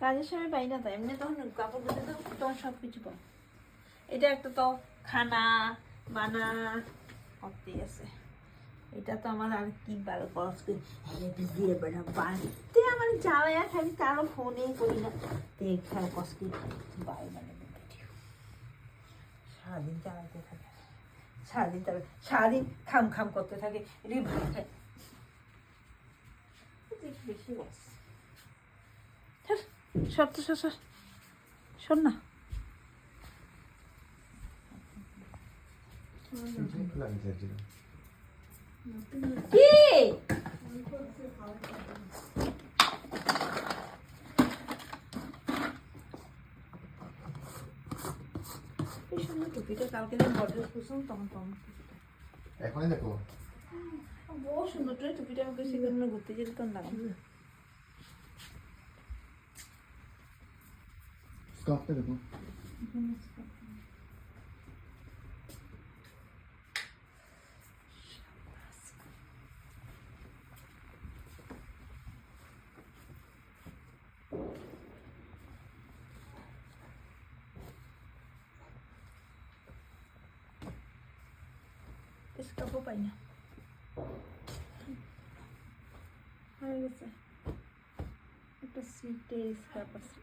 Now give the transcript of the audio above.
কাজের সময় পাই না, তাই এমনি তখন কাপড় ধুতে তো তখন সব কিছু পাই। এটা একটা তো খানা বানা করতেই আছে। এটা তো আমার আর কি ভালো খরচ করি দিয়ে বেড়া বাড়িতে আমার জ্বালায়া খাবি, তারও ফোনেই করি না দেখা কষ্ট বাই মানে সারাদিন চালাইতে থাকে, সারাদিন চালাই, সারাদিন খাম খাম করতে থাকে, এটি ভালো খায় বেশি বস। সর তো সর, শোন না কি টুপিটা কালকে বর্ডার করছিলাম তখন তখন এখনই দেখো বহু সুন্দর টুপিটা আমাকে সেখানে ঘুরতে যেতে তখন লাগাম। স্কার্ফটা দেখো স্কার্ফও পাই না, হয়ে গেছে একটা সিটের স্কার্ফ আছে।